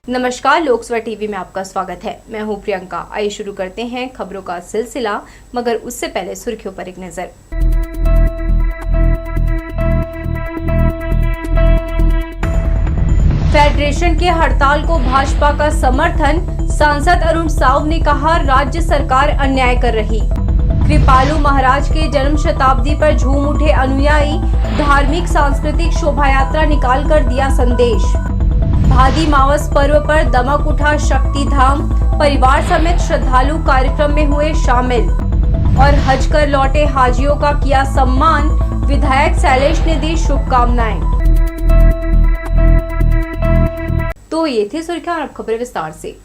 नमस्कार, लोकसभा टीवी में आपका स्वागत है। मैं हूं प्रियंका। आइए शुरू करते हैं खबरों का सिलसिला, मगर उससे पहले सुर्खियों पर एक नजर। फेडरेशन के हड़ताल को भाजपा का समर्थन। सांसद अरुण साव ने कहा, राज्य सरकार अन्याय कर रही। कृपालु महाराज के जन्म शताब्दी पर झूम उठे अनुयायी, धार्मिक सांस्कृतिक शोभा यात्रा निकालकर दिया संदेश। भादी मावस पर्व पर दमक उठा शक्ति धाम, परिवार समेत श्रद्धालु कार्यक्रम में हुए शामिल। और हज कर लौटे हाजियों का किया सम्मान, विधायक शैलेश ने दी शुभकामनाएं। तो ये थी सुर्खियां और अब खबरें विस्तार से।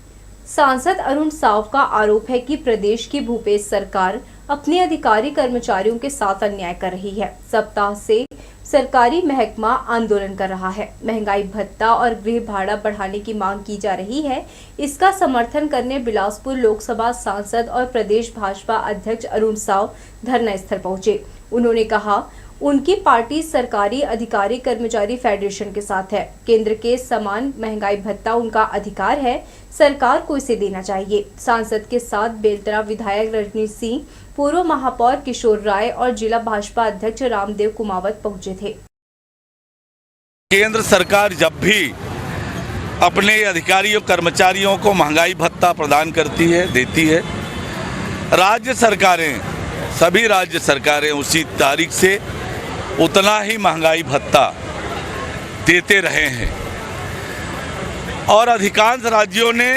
सांसद अरुण साव का आरोप है कि प्रदेश की भूपेश सरकार अपने अधिकारी कर्मचारियों के साथ अन्याय कर रही है। सप्ताह से सरकारी महकमा आंदोलन कर रहा है। महंगाई भत्ता और गृह भाड़ा बढ़ाने की मांग की जा रही है। इसका समर्थन करने बिलासपुर लोकसभा सांसद और प्रदेश भाजपा अध्यक्ष अरुण साव धरना स्थल पहुंचे। उन्होंने कहा, उनकी पार्टी सरकारी अधिकारी कर्मचारी फेडरेशन के साथ है। केंद्र के समान महंगाई भत्ता उनका अधिकार है, सरकार को इसे देना चाहिए। सांसद के साथ बेलतरा विधायक रजनीश सिंह, पूर्व महापौर किशोर राय और जिला भाजपा अध्यक्ष रामदेव कुमावत पहुंचे थे। केंद्र सरकार जब भी अपने अधिकारियों कर्मचारियों को महंगाई भत्ता प्रदान करती है, देती है, राज्य सरकारें, सभी राज्य सरकारें उसी तारीख से उतना ही महंगाई भत्ता देते रहे हैं और अधिकांश राज्यों ने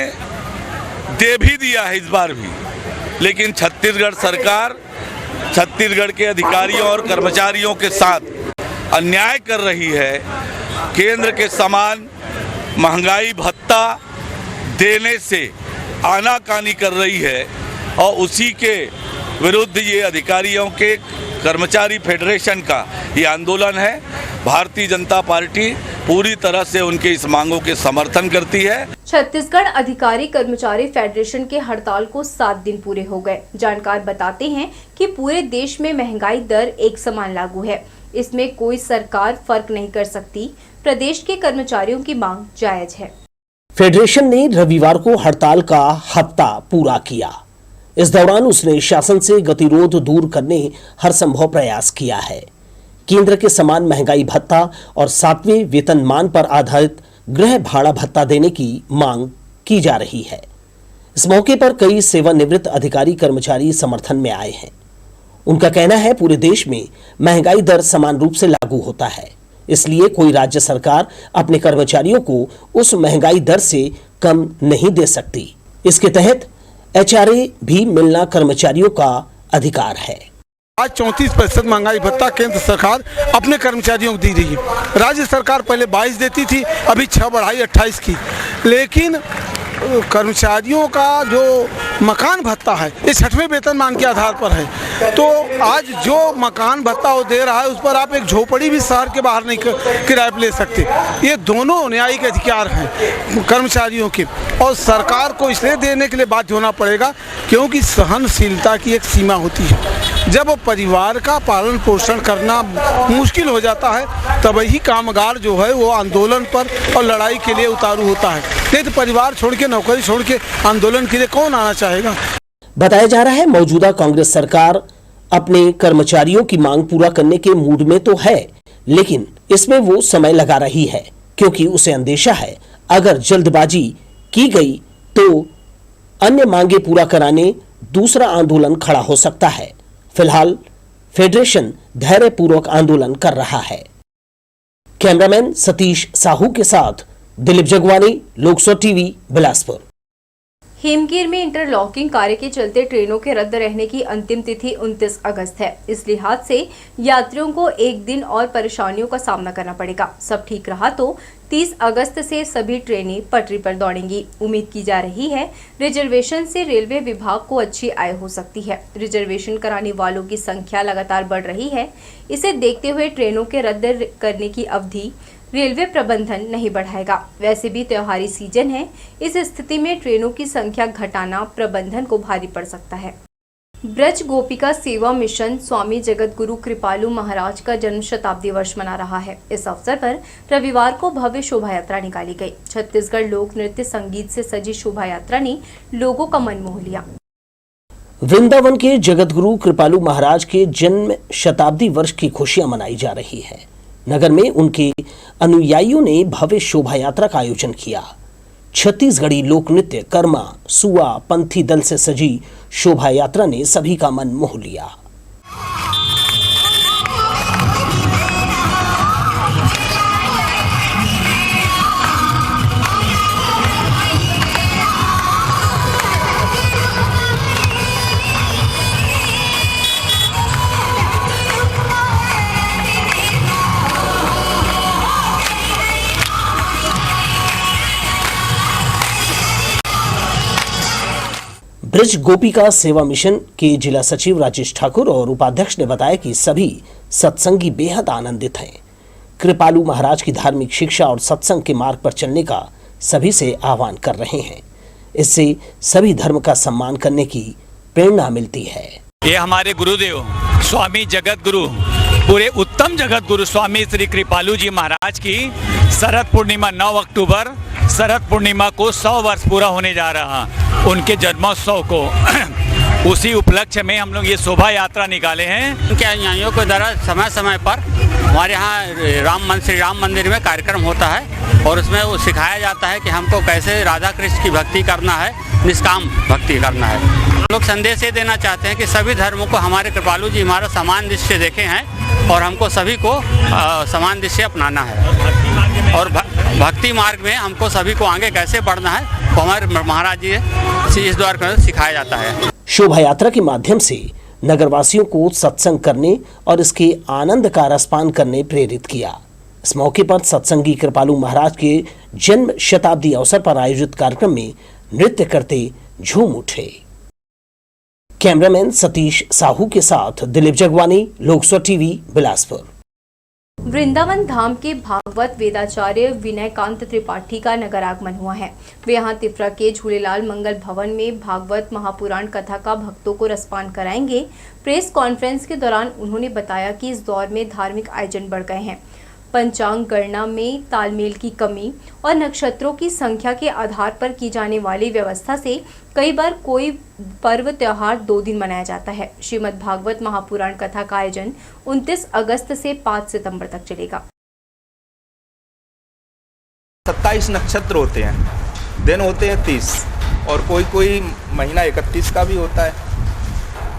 दे भी दिया है इस बार भी। लेकिन छत्तीसगढ़ सरकार छत्तीसगढ़ के अधिकारियों और कर्मचारियों के साथ अन्याय कर रही है। केंद्र के समान महंगाई भत्ता देने से आनाकानी कर रही है और उसी के विरुद्ध ये अधिकारियों के कर्मचारी फेडरेशन का ये आंदोलन है। भारतीय जनता पार्टी पूरी तरह से उनके इस मांगों के समर्थन करती है। छत्तीसगढ़ अधिकारी कर्मचारी फेडरेशन के हड़ताल को 7 दिन पूरे हो गए। जानकार बताते हैं कि पूरे देश में महंगाई दर एक समान लागू है। इसमें कोई सरकार फर्क नहीं कर सकती। प्रदेश के कर्मचारियों की मांग जायज है। फेडरेशन ने रविवार को हड़ताल का हफ्ता पूरा किया। इस दौरान उसने शासन से गतिरोध दूर करने हर संभव प्रयास किया है। केंद्र के समान महंगाई भत्ता और 7वें वेतनमान पर आधारित गृह भाड़ा भत्ता देने की मांग की जा रही है। इस मौके पर कई सेवानिवृत्त अधिकारी कर्मचारी समर्थन में आए हैं। उनका कहना है, पूरे देश में महंगाई दर समान रूप से लागू होता है, इसलिए कोई राज्य सरकार अपने कर्मचारियों को उस महंगाई दर से कम नहीं दे सकती। इसके तहत एचआरए भी मिलना कर्मचारियों का अधिकार है। आज 34% महंगाई भत्ता केंद्र सरकार अपने कर्मचारियों को दी रही है। राज्य सरकार पहले 22 देती थी, अभी 6 बढ़ाई 28 की। लेकिन कर्मचारियों का जो मकान भत्ता है ये 6वें वेतनमान के आधार पर है। तो आज जो मकान भत्ता वो दे रहा है उस पर आप एक झोपड़ी भी शहर के बाहर नहीं किराए पर ले सकते। ये दोनों न्यायिक अधिकार हैं कर्मचारियों के और सरकार को इसलिए देने के लिए बाध्य होना पड़ेगा क्योंकि सहनशीलता की एक सीमा होती है। जब परिवार का पालन पोषण करना मुश्किल हो जाता है तब ही कामगार जो है वो आंदोलन पर और लड़ाई के लिए उतारू होता है। नहीं तो परिवार छोड़ के, नौकरी छोड़ के आंदोलन के लिए कौन आना चाहेगा। बताया जा रहा है, मौजूदा कांग्रेस सरकार अपने कर्मचारियों की मांग पूरा करने के मूड में तो है, लेकिन इसमें वो समय लगा रही है क्योंकि उसे अंदेशा है अगर जल्दबाजी की गई तो अन्य मांगे पूरा कराने दूसरा आंदोलन खड़ा हो सकता है। फिलहाल फेडरेशन धैर्यपूर्वक आंदोलन कर रहा है। कैमरामैन सतीश साहू के साथ दिलीप जगवानी, लोकसभा टीवी, बिलासपुर। हेमगिर में इंटरलॉकिंग कार्य के चलते ट्रेनों के रद्द रहने की अंतिम तिथि 29 अगस्त है। इस लिहाज से यात्रियों को एक दिन और परेशानियों का सामना करना पड़ेगा। सब ठीक रहा तो 30 अगस्त से सभी ट्रेनें पटरी पर दौड़ेंगी। उम्मीद की जा रही है रिजर्वेशन से रेलवे विभाग को अच्छी आय हो सकती है। रिजर्वेशन कराने वालों की संख्या लगातार बढ़ रही है। इसे देखते हुए ट्रेनों के रद्द करने की अवधि रेलवे प्रबंधन नहीं बढ़ाएगा। वैसे भी त्योहारी सीजन है, इस स्थिति में ट्रेनों की संख्या घटाना प्रबंधन को भारी पड़ सकता है। ब्रज गोपिका सेवा मिशन स्वामी जगतगुरु कृपालु महाराज का जन्म शताब्दी वर्ष मना रहा है। इस अवसर पर रविवार को भव्य शोभा यात्रा निकाली गई। छत्तीसगढ़ लोक नृत्य संगीत से सजी शोभा यात्रा ने लोगों का मन मोह लिया। वृंदावन के जगतगुरु कृपालु महाराज के जन्म शताब्दी वर्ष की खुशियां मनाई जा रही है। नगर में उनके अनुयायियों ने भव्य शोभा यात्रा का आयोजन किया। छत्तीसगढ़ी लोक नृत्य कर्मा सुआ पंथी दल से सजी शोभा यात्रा ने सभी का मन मोह लिया। ब्रज गोपिका सेवा मिशन के जिला सचिव राजेश ठाकुर और उपाध्यक्ष ने बताया कि सभी सत्संगी बेहद आनंदित हैं। कृपालु महाराज की धार्मिक शिक्षा और सत्संग के मार्ग पर चलने का सभी से आह्वान कर रहे हैं। इससे सभी धर्म का सम्मान करने की प्रेरणा मिलती है। ये हमारे गुरुदेव स्वामी जगत गुरु पूरे उत्तम जगत गुरु स्वामी श्री कृपालु जी महाराज की शरद पूर्णिमा 9 अक्टूबर शरद पूर्णिमा को 100 वर्ष पूरा होने जा रहा। उनके जन्मोत्सव को उसी उपलक्ष्य में हम लोग ये शोभा यात्रा निकाले हैं। उनके अनुयायियों के द्वारा समय समय पर हमारे यहाँ श्री राम मंदिर में कार्यक्रम होता है और उसमें वो सिखाया जाता है कि हमको कैसे राधा कृष्ण की भक्ति करना है, निष्काम भक्ति करना है। हम लोग संदेश ये देना चाहते हैं कि सभी धर्मों को हमारे कृपालु जी हमारा समान दृष्टि से देखे हैं और हमको सभी को समान दृष्टि अपनाना है और भक्ति मार्ग में हमको सभी को आगे कैसे बढ़ना है वो हमारे महाराज जी इस द्वारा सिखाया जाता है। शोभा यात्रा के माध्यम से नगरवासियों को सत्संग करने और इसके आनंद का रसपान करने प्रेरित किया। इस मौके पर सत्संगी कृपालु महाराज के जन्म शताब्दी अवसर पर आयोजित कार्यक्रम में नृत्य करते झूम उठे। कैमरामैन सतीश साहू के साथ दिलीप जगवानी, लोकसभा टीवी, बिलासपुर। वृंदावन धाम के भागवत वेदाचार्य विनयकांत त्रिपाठी का नगर आगमन हुआ है। वे यहाँ तिफरा के झूलेलाल मंगल भवन में भागवत महापुराण कथा का भक्तों को रसपान कराएंगे। प्रेस कॉन्फ्रेंस के दौरान उन्होंने बताया कि इस दौर में धार्मिक आयोजन बढ़ गए हैं। पंचांग गणना में तालमेल की कमी और नक्षत्रों की संख्या के आधार पर की जाने वाली व्यवस्था से कई बार कोई पर्व त्योहार 2 दिन मनाया जाता है। श्रीमद् भागवत महापुराण कथा का आयोजन 29 अगस्त से 5 सितंबर तक चलेगा। 27 नक्षत्र होते हैं, दिन होते हैं 30 और कोई महीना 31 का भी होता है।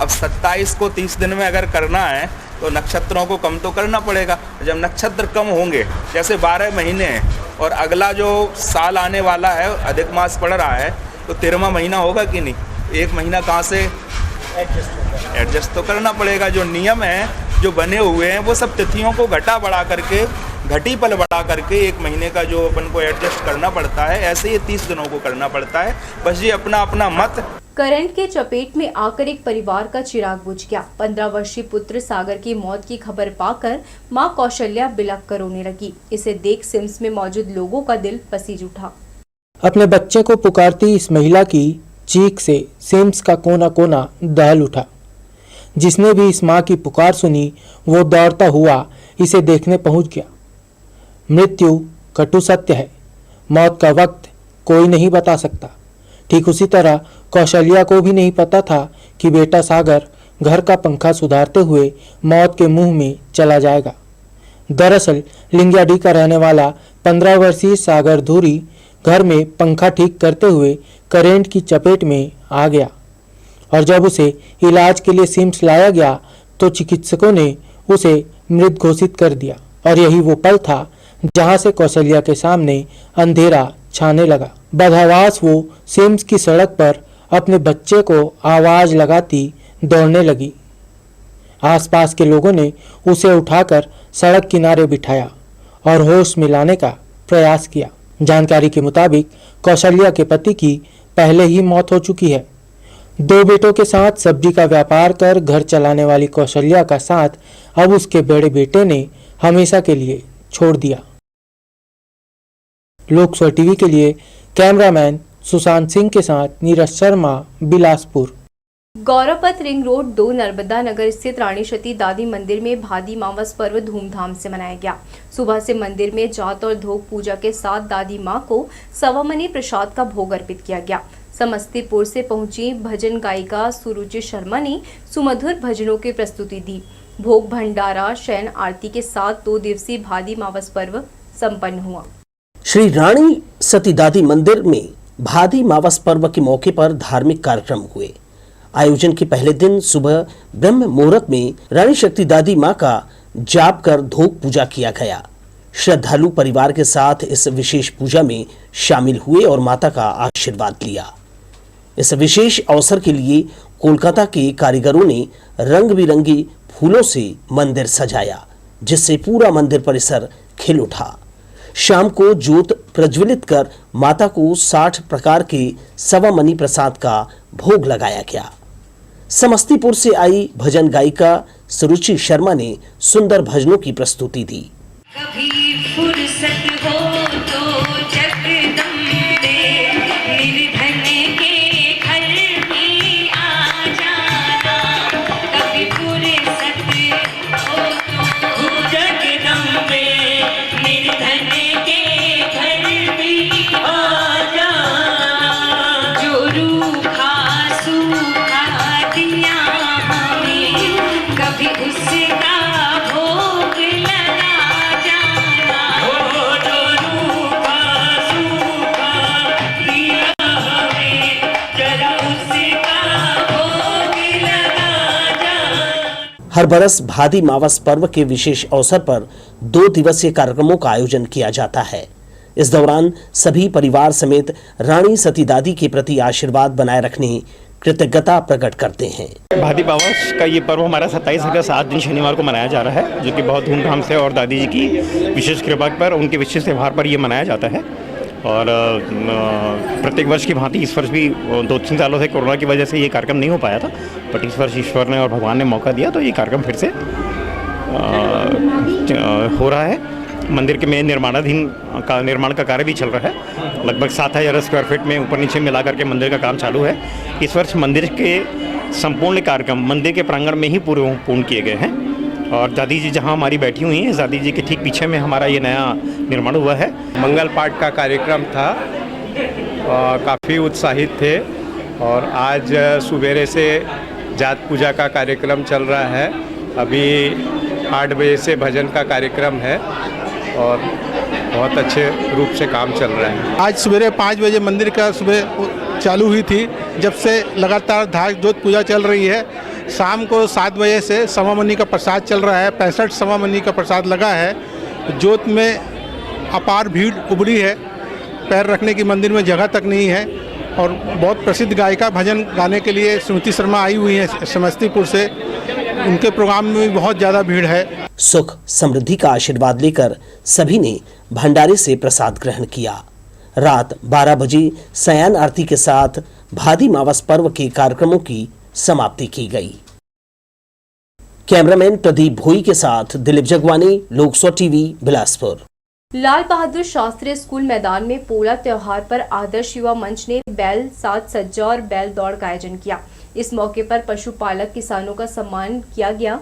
अब 27 को 30 दिन में अगर करना है तो नक्षत्रों को कम तो करना पड़ेगा। जब नक्षत्र कम होंगे, जैसे 12 महीने हैं और अगला जो साल आने वाला है अधिक मास पड़ रहा है तो 13वां महीना होगा कि नहीं? एक महीना कहाँ से एडजस्ट तो करना पड़ेगा। जो नियम है जो बने हुए हैं वो सब तिथियों को घटा बढ़ा करके घटी पल बढ़ा करके एक महीने का जो अपन को एडजस्ट करना पड़ता है, ऐसे ही 30 दिनों को करना पड़ता है। बस ये अपना अपना मत। करंट के चपेट में आकर एक परिवार का चिराग बुझ गया। 15 वर्षीय पुत्र सागर की मौत की खबर पाकर मां कौशल्या बिलख कर रोने लगी। इसे देख सिम्स में मौजूद लोगों का दिल पसीज उठा। अपने बच्चे को पुकारती इस महिला की चीख से सिम्स का कोना कोना दहल उठा। जिसने भी इस मां की पुकार सुनी वो दौड़ता हुआ इसे देखने पहुंच गया। मृत्यु कटु सत्य है, मौत का वक्त कोई नहीं बता सकता। ठीक उसी तरह कौशल्या को भी नहीं पता था कि बेटा सागर घर का पंखा सुधारते हुए मौत के मुंह में चला जाएगा। दरअसल लिंगियाडी का रहने वाला 15 वर्षीय सागर धूरी घर में पंखा ठीक करते हुए करंट की चपेट में आ गया और जब उसे इलाज के लिए सिम्स लाया गया तो चिकित्सकों ने उसे मृत घोषित कर दिया। और यही वो पल था जहां से कौशल्या के सामने अंधेरा छाने लगा। बदहवास वो सिम्स की सड़क पर अपने बच्चे को आवाज लगाती दौड़ने लगी। आसपास के लोगों ने उसे उठाकर सड़क किनारे बिठाया और होश में लाने का प्रयास किया। जानकारी के मुताबिक कौशल्या के पति की पहले ही मौत हो चुकी है। 2 बेटों के साथ सब्जी का व्यापार कर घर चलाने वाली कौशल्या का साथ अब उसके बड़े बेटे ने हमेशा के लिए छोड़ दिया। लोकसभा टीवी के लिए कैमरामैन सुशांत सिंह के साथ नीरज शर्मा, बिलासपुर। गौरवपथ रिंग रोड 2 नर्मदा नगर स्थित रानी सती दादी मंदिर में भादी मावस पर्व धूमधाम से मनाया गया। सुबह से मंदिर में जात और धोक पूजा के साथ दादी मां को सवामनी प्रसाद का भोग अर्पित किया गया। समस्तीपुर से पहुंची भजन गायिका सुरुचि शर्मा ने सुमधुर भजनों की प्रस्तुति दी। भोग भंडारा शयन आरती के साथ 2 दिवसीय भादी मावस पर्व संपन्न हुआ। श्री रानी सती दादी मंदिर में भादी मावस पर्व के मौके पर धार्मिक कार्यक्रम हुए। आयोजन के पहले दिन सुबह ब्रह्म मुहूर्त में रानी शक्ति दादी मां का जाप कर धोक पूजा किया गया। श्रद्धालु परिवार के साथ इस विशेष पूजा में शामिल हुए और माता का आशीर्वाद लिया। इस विशेष अवसर के लिए कोलकाता के कारीगरों ने रंग बिरंगी फूलों से मंदिर सजाया, जिससे पूरा मंदिर परिसर खिल उठा। शाम को ज्योत प्रज्वलित कर माता को 60 प्रकार के सवामनी प्रसाद का भोग लगाया गया। समस्तीपुर से आई भजन गायिका सुरुचि शर्मा ने सुंदर भजनों की प्रस्तुति दी। कभी फुर्सत हो तो जगदम्बे निर्धन के घर में आ जाना। कभी फुर्सत हो तो जगदम्बे निर्धन के घर में आ जाना। जो रूखा सूखा दिया हमें कभी उसका भोग लगा जाना। जो रूखा सूखा दिया हमें जरा उसका भोग लगा जाना। हर बरस भादी मावस पर्व के विशेष अवसर पर 2 दिवसीय कार्यक्रमों का आयोजन किया जाता है। इस दौरान सभी परिवार समेत रानी सती दादी के प्रति आशीर्वाद बनाए रखने कृतज्ञता प्रकट करते हैं। भादी मावस का ये पर्व हमारा 27 अगस्त 7 दिन शनिवार को मनाया जा रहा है, जो कि बहुत धूमधाम से और दादी जी की विशेष कृपा पर, उनके विशेष त्यौहार पर ये मनाया जाता है। और प्रत्येक वर्ष की भांति इस वर्ष भी 2-3 सालों से कोरोना की वजह से ये कार्यक्रम नहीं हो पाया था, बट इस वर्ष ईश्वर ने और भगवान ने मौका दिया तो ये कार्यक्रम फिर से हो रहा है। मंदिर के में निर्माण का कार्य भी चल रहा है। लगभग 7000 स्क्वायर फीट में ऊपर नीचे मिला करके मंदिर का काम चालू है। इस वर्ष मंदिर के संपूर्ण कार्यक्रम मंदिर के प्रांगण में ही पूर्ण किए गए हैं। और दादी जी जहां हमारी बैठी हुई हैं, दादी जी के ठीक पीछे में हमारा ये नया निर्माण हुआ है। मंगल पाठ का कार्यक्रम था, काफ़ी उत्साहित थे। और आज सुबेरे से जात पूजा का कार्यक्रम चल रहा है। अभी 8 बजे से भजन का कार्यक्रम है और बहुत अच्छे रूप से काम चल रहा है। आज सवेरे 5 बजे मंदिर का सुबह चालू हुई थी, जब से लगातार धार्मिक ज्योत पूजा चल रही है। शाम को 7 बजे से सवामनी का प्रसाद चल रहा है। 65 सवामनी का प्रसाद लगा है। ज्योत में अपार भीड़ उमड़ी है, पैर रखने की मंदिर में जगह तक नहीं है। और बहुत प्रसिद्ध गायिका भजन गाने के लिए सुरुचि शर्मा आई हुई है समस्तीपुर से। उनके प्रोग्राम में भी बहुत ज़्यादा भीड़ है। सुख समृद्धि का आशीर्वाद लेकर सभी ने भंडारे से प्रसाद ग्रहण किया। रात 12 बजे सयान आरती के साथ भादी मावस पर्व के कार्यक्रमों की समाप्ति की गई। कैमरामैन प्रदीप भोई के साथ दिलीप जगवानी, लोक सौ टीवी, बिलासपुर। लाल बहादुर शास्त्री स्कूल मैदान में पोला त्योहार पर आदर्श युवा मंच ने बैल साज सज्जा और बैल दौड़ का आयोजन किया। इस मौके पर पशुपालक किसानों का सम्मान किया गया।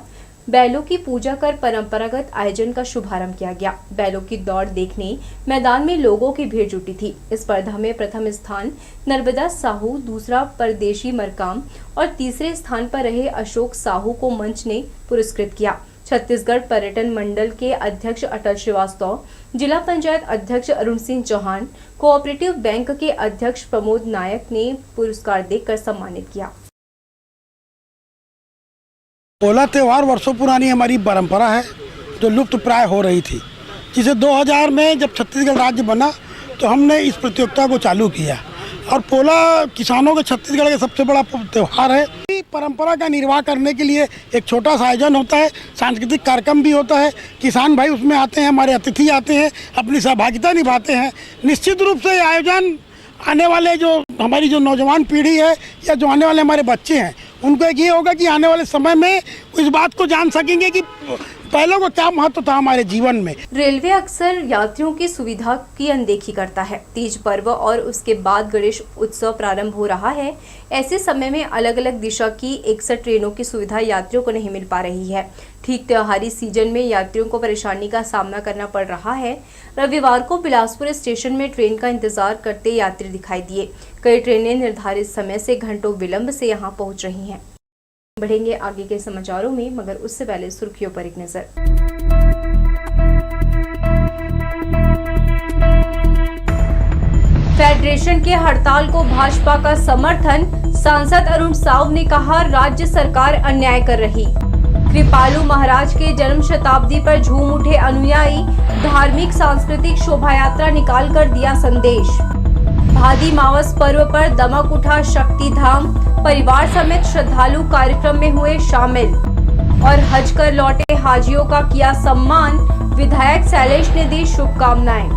बैलों की पूजा कर परंपरागत आयोजन का शुभारंभ किया गया। बैलों की दौड़ देखने मैदान में लोगों की भीड़ जुटी थी। इस स्पर्धा में प्रथम स्थान नर्मदा साहू, दूसरा परदेशी मरकाम और तीसरे स्थान पर रहे अशोक साहू को मंच ने पुरस्कृत किया। छत्तीसगढ़ पर्यटन मंडल के अध्यक्ष अटल श्रीवास्तव, जिला पंचायत अध्यक्ष अरुण सिंह चौहान, कोऑपरेटिव बैंक के अध्यक्ष प्रमोद नायक ने पुरस्कार देकर सम्मानित किया। पोला त्यौहार वर्षों पुरानी हमारी परंपरा है, जो लुप्त प्राय हो रही थी। जिसे 2000 में जब छत्तीसगढ़ राज्य बना तो हमने इस प्रतियोगिता को चालू किया। और पोला किसानों के छत्तीसगढ़ का सबसे बड़ा त्यौहार है। परंपरा का निर्वाह करने के लिए एक छोटा सा आयोजन होता है, सांस्कृतिक कार्यक्रम भी होता है। किसान भाई उसमें आते हैं, हमारे अतिथि आते हैं, अपनी सहभागिता निभाते हैं। निश्चित रूप से आयोजन आने वाले जो हमारी जो नौजवान पीढ़ी है या जो आने वाले हमारे बच्चे हैं, उनको एक ये होगा कि आने वाले समय में इस बात को जान सकेंगे कि पहले को क्या महत्व था हमारे जीवन में। रेलवे अक्सर यात्रियों की सुविधा की अनदेखी करता है। तीज पर्व और उसके बाद गणेश उत्सव प्रारंभ हो रहा है। ऐसे समय में अलग अलग दिशा की 61 ट्रेनों की सुविधा यात्रियों को नहीं मिल पा रही है। ठीक त्योहारी सीजन में यात्रियों को परेशानी का सामना करना पड़ रहा है। रविवार को बिलासपुर स्टेशन में ट्रेन का इंतजार करते यात्री दिखाई दिए। कई ट्रेनें निर्धारित समय से घंटों विलंब से यहां पहुंच रही हैं। बढ़ेंगे आगे के समाचारों में, मगर उससे पहले सुर्खियों पर एक नजर। फेडरेशन के हड़ताल को भाजपा का समर्थन। सांसद अरुण साव ने कहा, राज्य सरकार अन्याय कर रही। कृपालू महाराज के जन्म शताब्दी पर झूम उठे अनुयायी। धार्मिक सांस्कृतिक शोभा यात्रा निकालकर दिया संदेश। भादी मावस पर्व पर दमक उठा शक्ति धाम। परिवार समेत श्रद्धालु कार्यक्रम में हुए शामिल। और हज कर लौटे हाजियों का किया सम्मान। विधायक शैलेश ने दी शुभकामनाएं।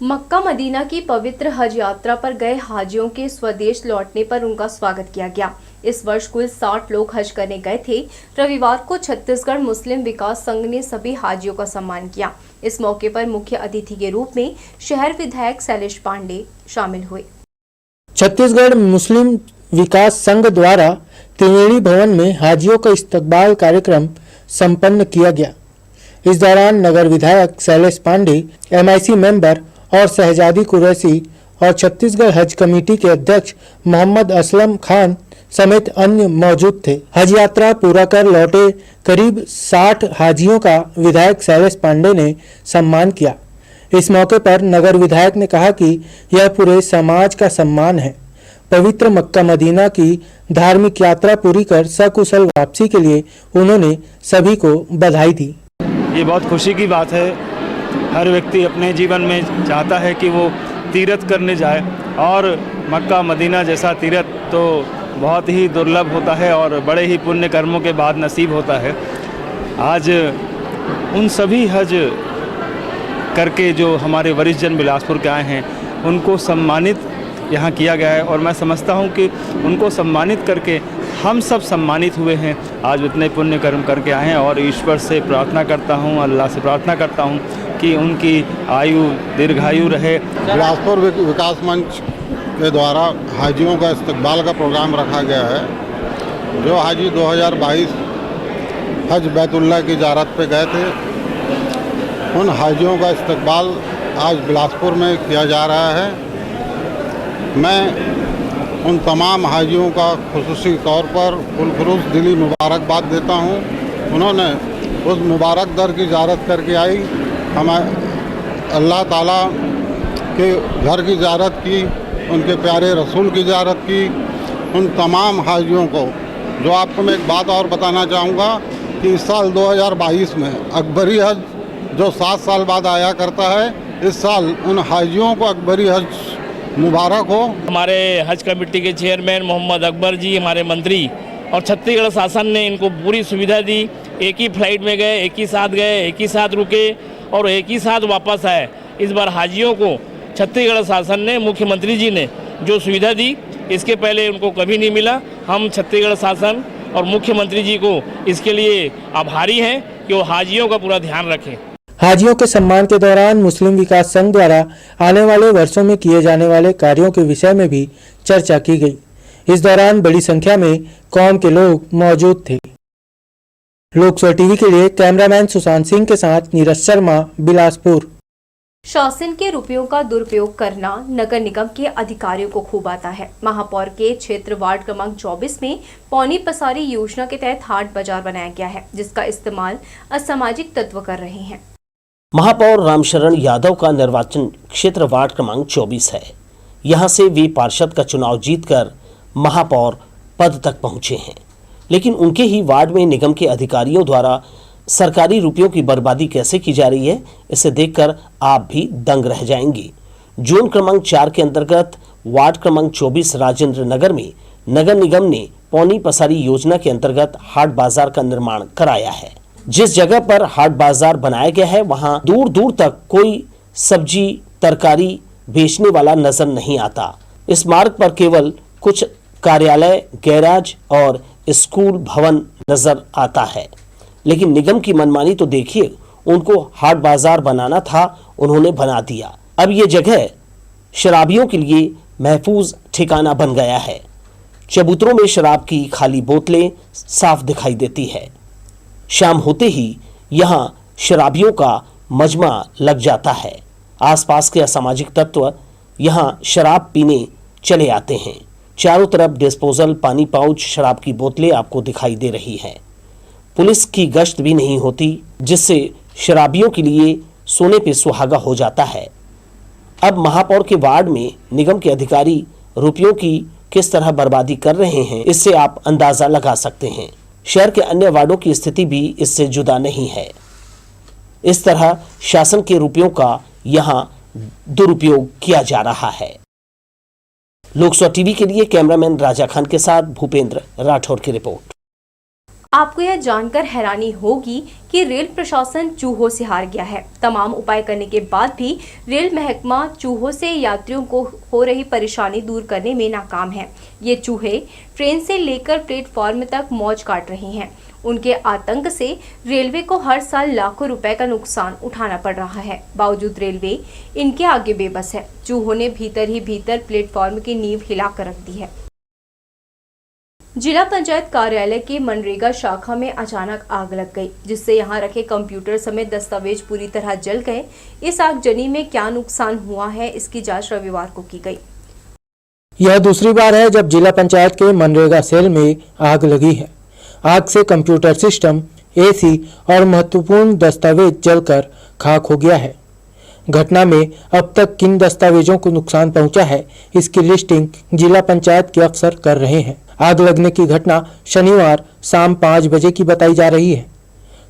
मक्का मदीना की पवित्र हज यात्रा पर गए हाजियों के स्वदेश लौटने पर उनका स्वागत किया गया। इस वर्ष कुल 60 लोग हज करने गए थे। रविवार को छत्तीसगढ़ मुस्लिम विकास संघ ने सभी हाजियों का सम्मान किया। इस मौके पर मुख्य अतिथि के रूप में शहर विधायक शैलेश पांडे शामिल हुए। छत्तीसगढ़ मुस्लिम विकास संघ द्वारा त्रिवेणी भवन में हाजियों का इस्तकबाल कार्यक्रम संपन्न किया गया। इस दौरान नगर विधायक शैलेश पांडे, MIC मेंबर और शहजादी कुरैशी और छत्तीसगढ़ हज कमेटी के अध्यक्ष मोहम्मद असलम खान समेत अन्य मौजूद थे। हज यात्रा पूरा कर लौटे करीब 60 हाजियों का विधायक शैलेश पांडे ने सम्मान किया। इस मौके पर नगर विधायक ने कहा कि यह पूरे समाज का सम्मान है। पवित्र मक्का मदीना की धार्मिक यात्रा पूरी कर सकुशल वापसी के लिए उन्होंने सभी को बधाई दी। ये बहुत खुशी की बात है। हर व्यक्ति अपने जीवन में चाहता है कि वो तीर्थ करने जाए, और मक्का मदीना जैसा तीर्थ तो बहुत ही दुर्लभ होता है और बड़े ही पुण्य कर्मों के बाद नसीब होता है। आज उन सभी हज करके जो हमारे वरिष्ठ जन बिलासपुर के आए हैं उनको सम्मानित यहाँ किया गया है, और मैं समझता हूँ कि उनको सम्मानित करके हम सब सम्मानित हुए हैं। आज इतने पुण्य कर्म करके आए हैं, और ईश्वर से प्रार्थना करता हूँ, अल्लाह से प्रार्थना करता हूँ कि उनकी आयु दीर्घायु रहे। बिलासपुर विकास मंच के द्वारा हाजियों का इस्तकबाल का प्रोग्राम रखा गया है। जो हाजी 2022 हज बैतुल्लाह की ज़ियारत पे गए थे, उन हाजियों का इस्तकबाल आज बिलासपुर में किया जा रहा है। मैं उन तमाम हाजियों का खुसूसी तौर पर फुलखुरूस दिली मुबारकबाद देता हूँ। उन्होंने उस मुबारक दर की ज़ियारत करके आई, हमें अल्लाह ताला के घर की ज़ियारत की, उनके प्यारे रसूल की ज़ियारत की। उन तमाम हाजियों को, जो आपको मैं एक बात और बताना चाहूँगा कि इस साल 2022 में अकबरी हज जो 7 साल बाद आया करता है, इस साल उन हाजियों को अकबरी हज मुबारक हो। हमारे हज कमेटी के चेयरमैन मोहम्मद अकबर जी, हमारे मंत्री और छत्तीसगढ़ शासन ने इनको पूरी सुविधा दी। एक ही फ्लाइट में गए, एक ही साथ गए, एक ही साथ रुके और एक ही साथ वापस आए। इस बार हाजियों को छत्तीसगढ़ शासन ने, मुख्यमंत्री जी ने जो सुविधा दी, इसके पहले उनको कभी नहीं मिला। हम छत्तीसगढ़ शासन और मुख्यमंत्री जी को इसके लिए आभारी हैं कि वो हाजियों का पूरा ध्यान रखें। हाजियों के सम्मान के दौरान मुस्लिम विकास संघ द्वारा आने वाले वर्षों में किए जाने वाले कार्यों के विषय में भी चर्चा की गई। इस दौरान बड़ी संख्या में कौम के लोग मौजूद थे। लोकसभा टीवी के लिए कैमरामैन सुशांत सिंह के साथ नीरज शर्मा, बिलासपुर। शासन के रुपयों का दुरुपयोग करना नगर निगम के अधिकारियों को खूब आता है। महापौर के क्षेत्र वार्ड क्रमांक 24 में पौनी पसारी योजना के तहत हाट बाजार बनाया गया है, जिसका इस्तेमाल असामाजिक तत्व कर रहे हैं। महापौर रामशरण यादव का निर्वाचन क्षेत्र वार्ड क्रमांक 24 है। यहां से वे पार्षद का चुनाव जीतकर महापौर पद तक पहुंचे हैं, लेकिन उनके ही वार्ड में निगम के अधिकारियों द्वारा सरकारी रुपयों की बर्बादी कैसे की जा रही है, इसे देखकर आप भी दंग रह जाएंगे। जोन क्रमांक 4 के अंतर्गत वार्ड क्रमांक 24 राजेंद्र नगर में नगर निगम ने पौनी पसारी योजना के अंतर्गत हाट बाजार का निर्माण कराया है। जिस जगह पर हाट बाजार बनाया गया है, वहां दूर दूर तक कोई सब्जी तरकारी बेचने वाला नजर नहीं आता। इस मार्ग पर केवल कुछ कार्यालय, गैराज और स्कूल भवन नजर आता है, लेकिन निगम की मनमानी तो देखिए। उनको हाट बाजार बनाना था, उन्होंने बना दिया। अब ये जगह शराबियों के लिए महफूज ठिकाना बन गया है। चबूतरों में शराब की खाली बोतलें साफ दिखाई देती है। शाम होते ही यहाँ शराबियों का मजमा लग जाता है। आसपास के असामाजिक तत्व यहाँ शराब पीने चले आते हैं। चारों तरफ डिस्पोजल, पानी पाउच, शराब की बोतलें आपको दिखाई दे रही हैं। पुलिस की गश्त भी नहीं होती, जिससे शराबियों के लिए सोने पे सुहागा हो जाता है। अब महापौर के वार्ड में निगम के अधिकारी रुपयों की किस तरह बर्बादी कर रहे हैं, इससे आप अंदाजा लगा सकते हैं। शहर के अन्य वार्डों की स्थिति भी इससे जुदा नहीं है। इस तरह शासन के रुपयों का यहाँ दुरुपयोग किया जा रहा है। लोकसभा टीवी के लिए कैमरामैन राजा खान के साथ भूपेंद्र राठौर की रिपोर्ट। आपको यह जानकर हैरानी होगी कि रेल प्रशासन चूहों से हार गया है। तमाम उपाय करने के बाद भी रेल महकमा चूहों से यात्रियों को हो रही परेशानी दूर करने में नाकाम है। ये चूहे ट्रेन से लेकर प्लेटफॉर्म तक मौज काट रहे हैं। उनके आतंक से रेलवे को हर साल लाखों रुपए का नुकसान उठाना पड़ रहा है। बावजूद रेलवे इनके आगे बेबस है। चूहों ने भीतर ही भीतर प्लेटफॉर्म की नींव हिलाकर रख दी है। जिला पंचायत कार्यालय की मनरेगा शाखा में अचानक आग लग गई, जिससे यहां रखे कंप्यूटर समेत दस्तावेज पूरी तरह जल गए। इस आगजनी में क्या नुकसान हुआ है, इसकी जांच रविवार को की गई। यह दूसरी बार है जब जिला पंचायत के मनरेगा सेल में आग लगी है। आग से कंप्यूटर सिस्टम, एसी और महत्वपूर्ण दस्तावेज जलकर खाक हो गया है। घटना में अब तक किन दस्तावेजों को नुकसान पहुंचा है, इसकी लिस्टिंग जिला पंचायत के अफसर कर रहे हैं। आग लगने की घटना शनिवार शाम 5 बजे की बताई जा रही है।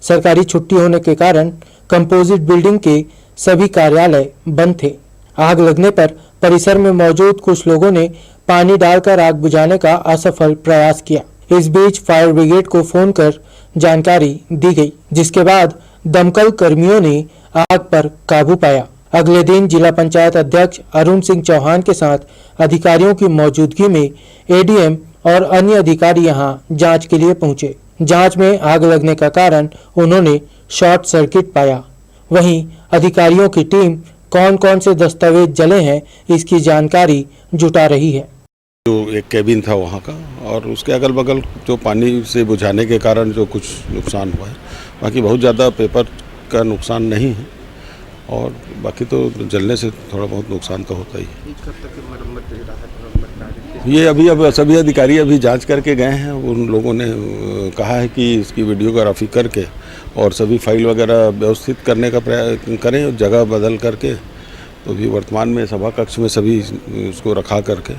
सरकारी छुट्टी होने के कारण कंपोजिट बिल्डिंग के सभी कार्यालय बंद थे। आग लगने पर परिसर में मौजूद कुछ लोगों ने पानी डालकर आग बुझाने का असफल प्रयास किया। इस बीच फायर ब्रिगेड को फोन कर जानकारी दी गई, जिसके बाद दमकल कर्मियों ने आग पर काबू पाया। अगले दिन जिला पंचायत अध्यक्ष अरुण सिंह चौहान के साथ अधिकारियों की मौजूदगी में एडीएम और अन्य अधिकारी यहां जांच के लिए पहुंचे। जांच में आग लगने का कारण उन्होंने शॉर्ट सर्किट पाया। वहीं अधिकारियों की टीम कौन कौन से दस्तावेज जले हैं, इसकी जानकारी जुटा रही है। जो एक कैबिन था वहाँ का, और उसके अगल बगल जो पानी से बुझाने के कारण जो कुछ नुकसान हुआ है, बाकी बहुत ज़्यादा पेपर का नुकसान नहीं है, और बाकी तो जलने से थोड़ा बहुत नुकसान तो होता ही है। ये अब सभी अधिकारी अभी जांच करके गए हैं। उन लोगों ने कहा है कि इसकी वीडियोग्राफी करके और सभी फाइल वगैरह व्यवस्थित करने का प्रयास करें, जगह बदल करके। तो अभी वर्तमान में सभा कक्ष में सभी उसको रखा करके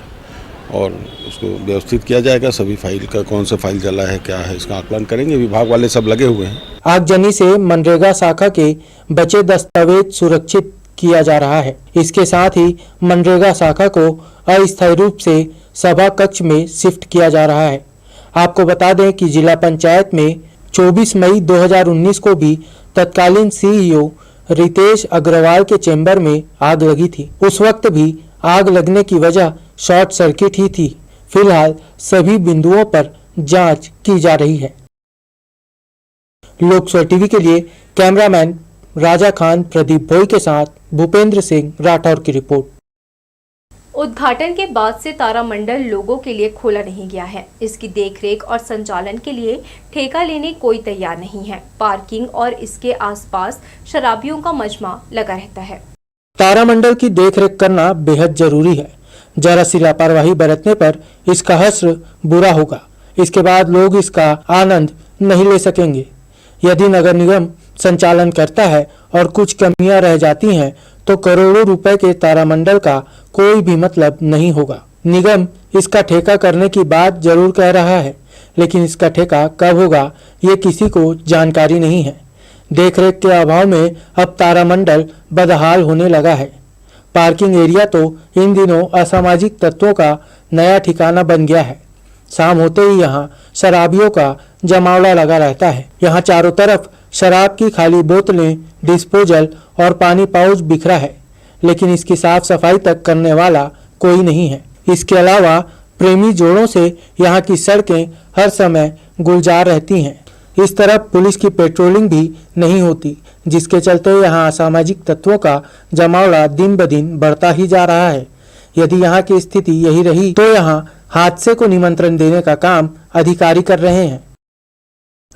और उसको व्यवस्थित किया जाएगा। सभी फाइल का कौन सा फाइल जला है, क्या है, इसका आकलन करेंगे। विभाग वाले सब लगे हुए हैं। आगजनी से मनरेगा शाखा के बचे दस्तावेज सुरक्षित किया जा रहा है। इसके साथ ही मनरेगा शाखा को अस्थायी रूप से सभा कक्ष में शिफ्ट किया जा रहा है। आपको बता दें कि जिला पंचायत में 24 मई 2019 को भी तत्कालीन सीईओ रितेश अग्रवाल के चेंबर में आग लगी थी। उस वक्त भी आग लगने की वजह शॉर्ट सर्किट ही थी। फिलहाल सभी बिंदुओं पर जांच की जा रही है। लोकसभा टीवी के लिए कैमरामैन राजा खान प्रदीप भोई के साथ भूपेंद्र सिंह राठौर की रिपोर्ट। उद्घाटन के बाद से तारामंडल लोगों के लिए खोला नहीं गया है। इसकी देखरेख और संचालन के लिए ठेका लेने कोई तैयार नहीं है। पार्किंग और इसके आसपास शराबियों का मजमा लगा रहता है। तारामंडल की देखरेख करना बेहद जरूरी है। जरा सी लापरवाही बरतने पर इसका हश्र बुरा होगा। इसके बाद लोग इसका आनंद नहीं ले सकेंगे। यदि नगर निगम संचालन करता है और कुछ कमियां रह जाती हैं तो करोड़ों रुपए के तारामंडल का कोई भी मतलब नहीं होगा। निगम इसका ठेका करने की बात जरूर कह रहा है, लेकिन इसका ठेका कब होगा ये किसी को जानकारी नहीं है। देखरेख के अभाव में अब तारामंडल बदहाल होने लगा है। पार्किंग एरिया तो इन दिनों असामाजिक तत्वों का नया ठिकाना बन गया है। शाम होते ही यहाँ शराबियों का जमावड़ा लगा रहता है। यहाँ चारों तरफ शराब की खाली बोतलें, डिस्पोजल और पानी पाउच बिखरा है, लेकिन इसकी साफ सफाई तक करने वाला कोई नहीं है। इसके अलावा प्रेमी जोड़ों से यहाँ की सड़कें हर समय गुलजार रहती हैं। इस तरफ पुलिस की पेट्रोलिंग भी नहीं होती, जिसके चलते यहाँ असामाजिक तत्वों का जमावड़ा दिन ब दिन बढ़ता ही जा रहा है। यदि यहाँ की स्थिति यही रही तो यहाँ हादसे को निमंत्रण देने का काम अधिकारी कर रहे हैं।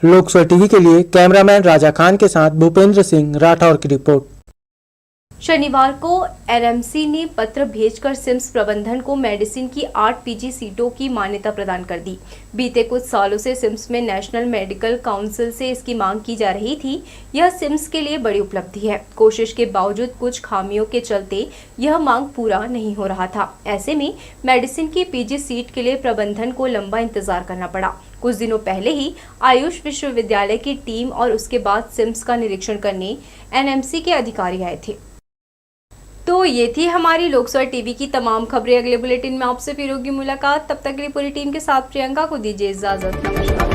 लोकसभा टीवी के लिए कैमरामैन राजा खान के साथ भूपेंद्र सिंह राठौर की रिपोर्ट। शनिवार को एनएमसी ने पत्र भेजकर सिम्स प्रबंधन को मेडिसिन की 8 पीजी सीटों की मान्यता प्रदान कर दी। बीते कुछ सालों से सिम्स में नेशनल मेडिकल काउंसिल से इसकी मांग की जा रही थी। यह सिम्स के लिए बड़ी उपलब्धि है। कोशिश के बावजूद कुछ खामियों के चलते यह मांग पूरा नहीं हो रहा था। ऐसे में मेडिसिन की पीजी सीट के लिए प्रबंधन को लंबा इंतजार करना पड़ा। कुछ दिनों पहले ही आयुष विश्वविद्यालय की टीम और उसके बाद सिम्स का निरीक्षण करने एनएमसी के अधिकारी आए थे। तो ये थी हमारी लोकसभा टीवी की तमाम खबरें। अगले बुलेटिन में आपसे फिर होगी मुलाकात। तब तक के लिए पूरी टीम के साथ प्रियंका को दीजिए इजाजत। नमस्कार।